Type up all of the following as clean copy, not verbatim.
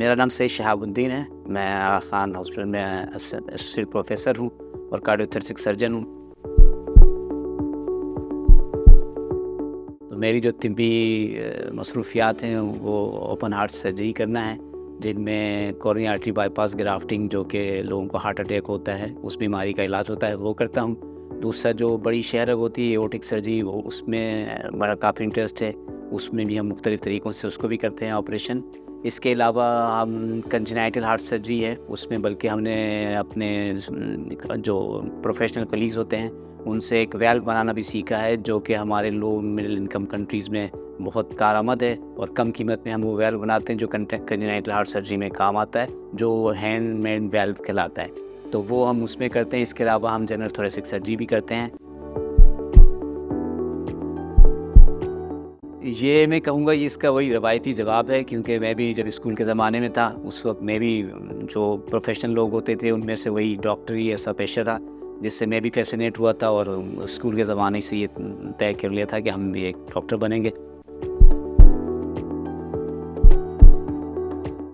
میرا نام سید شہاب الدین ہے. میں آغا خان ہاسپٹل میں اسسٹنٹ پروفیسر ہوں اور کارڈیوتھریسک سرجن ہوں. تو میری جو طبی مصروفیات ہیں وہ اوپن ہارٹ سرجری کرنا ہے، جن میں coronary artery by pass grafting, جو کہ لوگوں کو ہارٹ اٹیک ہوتا ہے اس بیماری کا علاج ہوتا ہے، وہ کرتا ہوں. دوسرا جو بڑی شہرگ ہوتی ہے ایورٹک سرجری، وہ اس میں بڑا کافی انٹرسٹ ہے. اس میں بھی ہم مختلف طریقوں سے اس کو بھی کرتے ہیں آپریشن. اس کے علاوہ ہم کنجنائٹل ہارٹ سرجری ہے، اس میں بلکہ ہم نے اپنے جو پروفیشنل کلیگز ہوتے ہیں ان سے ایک ویلو بنانا بھی سیکھا ہے، جو کہ ہمارے لو مڈل انکم کنٹریز میں بہت کارآمد ہے، اور کم قیمت میں ہم وہ ویلو بناتے ہیں جو کنجنائٹل ہارٹ سرجری میں کام آتا ہے، جو ہینڈ میڈ ویلو کہلاتا ہے. تو وہ ہم اس میں کرتے ہیں. اس کے علاوہ ہم جنرل تھوریسک سرجری بھی کرتے ہیں. یہ میں کہوں گا یہ اس کا وہی روایتی جواب ہے، کیونکہ میں بھی جب اسکول کے زمانے میں تھا اس وقت میں بھی جو پروفیشنل لوگ ہوتے تھے ان میں سے وہی ڈاکٹر ہی ایسا پیشہ تھا جس سے میں بھی فیسینیٹ ہوا تھا، اور اسکول کے زمانے سے یہ طے کر لیا تھا کہ ہم بھی ایک ڈاکٹر بنیں گے.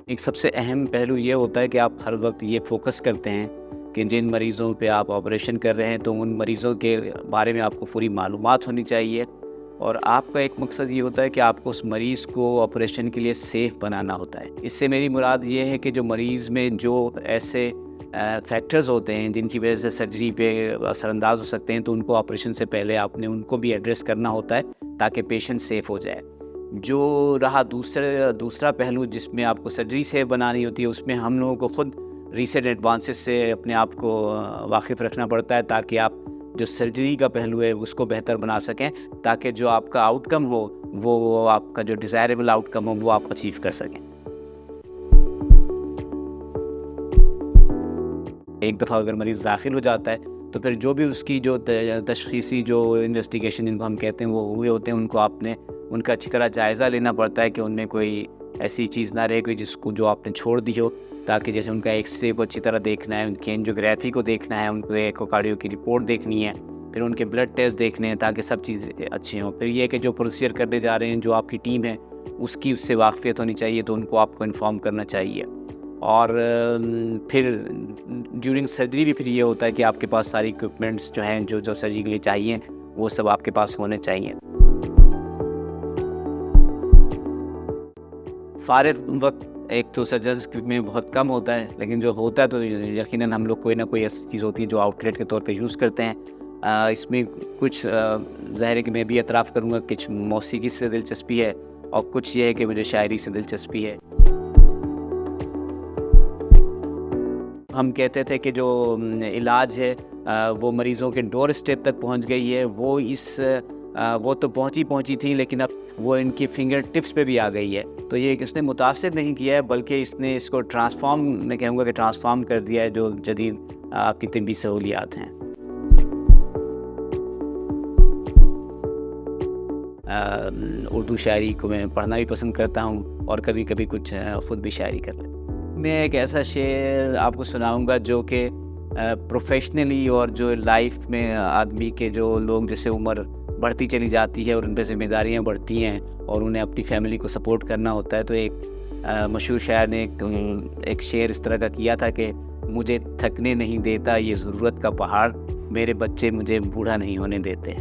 ایک سب سے اہم پہلو یہ ہوتا ہے کہ آپ ہر وقت یہ فوکس کرتے ہیں کہ جن مریضوں پہ آپ آپریشن کر رہے ہیں تو ان مریضوں کے بارے میں آپ کو پوری معلومات ہونی چاہیے، اور آپ کا ایک مقصد یہ ہوتا ہے کہ آپ کو اس مریض کو آپریشن کے لیے سیف بنانا ہوتا ہے. اس سے میری مراد یہ ہے کہ جو مریض میں جو ایسے فیکٹرز ہوتے ہیں جن کی وجہ سے سرجری پہ اثر انداز ہو سکتے ہیں، تو ان کو آپریشن سے پہلے آپ نے ان کو بھی ایڈریس کرنا ہوتا ہے تاکہ پیشنٹ سیف ہو جائے. جو رہا دوسرا پہلو جس میں آپ کو سرجری سیف بنانی ہوتی ہے، اس میں ہم لوگوں کو خود ریسنٹ ایڈوانسز سے اپنے آپ کو واقف رکھنا پڑتا ہے تاکہ آپ جو سرجری کا پہلو ہے اس کو بہتر بنا سکیں، تاکہ جو آپ کا آؤٹ کم ہو وہ آپ کا جو ڈیزائریبل آؤٹ کم ہو وہ آپ اچیو کر سکیں. ایک دفعہ اگر مریض داخل ہو جاتا ہے تو پھر جو بھی اس کی جو تشخیصی جو انویسٹیگیشن جن کو ہم کہتے ہیں وہ ہوئے ہوتے ہیں، ان کو آپ نے ان کا اچھی طرح جائزہ لینا پڑتا ہے کہ ان میں کوئی ایسی چیز نہ رہے کوئی جس کو جو آپ نے چھوڑ دی ہو، تاکہ جیسے ان کا ایکس رے کو اچھی طرح دیکھنا ہے، ان کی اینجیوگرافی کو دیکھنا ہے، ان کو ایکوکارڈیو کی رپورٹ دیکھنی ہے، پھر ان کے بلڈ ٹیسٹ دیکھنے ہیں تاکہ سب چیزیں اچھی ہوں. پھر یہ کہ جو پروسیجر کرنے جا رہے ہیں جو آپ کی ٹیم ہے اس سے واقفیت ہونی چاہیے، تو ان کو آپ کو انفارم کرنا چاہیے. اور پھر ڈیورنگ سرجری بھی پھر یہ ہوتا ہے کہ آپ کے پاس ساری اکوپمنٹس جو ہیں جو سرجری کے لیے چاہیے وہ سب آپ کے پاس ہونے چاہیے. فارغ وقت ایک تو سرجنز میں بہت کم ہوتا ہے، لیکن جو ہوتا ہے تو یقیناً ہم لوگ کوئی نہ کوئی ایسی چیز ہوتی ہے جو آؤٹ لیٹ کے طور پہ یوز کرتے ہیں. اس میں کچھ ظاہر ہے کہ میں بھی اعتراف کروں گا، کچھ موسیقی سے دلچسپی ہے اور کچھ یہ ہے کہ مجھے شاعری سے دلچسپی ہے. ہم کہتے تھے کہ جو علاج ہے وہ مریضوں کے ڈور اسٹیپ تک پہنچ گئی ہے، وہ تو پہنچی تھی، لیکن اب وہ ان کی فنگر ٹپس پہ بھی آ گئی ہے. تو یہ اس نے متاثر نہیں کیا ہے بلکہ اس نے اس کو میں کہوں گا کہ ٹرانسفارم کر دیا ہے جو جدید آپ کی طبی سہولیات ہیں. اردو شاعری کو میں پڑھنا بھی پسند کرتا ہوں اور کبھی کبھی کچھ خود بھی شاعری کر لیتا ہوں. میں ایک ایسا شعر آپ کو سناؤں گا جو کہ پروفیشنلی اور جو لائف میں آدمی کے جو لوگ جیسے عمر بڑھتی چلی جاتی ہے اور ان پہ ذمہ داریاں بڑھتی ہیں اور انہیں اپنی فیملی کو سپورٹ کرنا ہوتا ہے، تو ایک مشہور شاعر نے ایک شعر اس طرح کا کیا تھا کہ مجھے تھکنے نہیں دیتا یہ ضرورت کا پہاڑ، میرے بچے مجھے بوڑھا نہیں ہونے دیتے.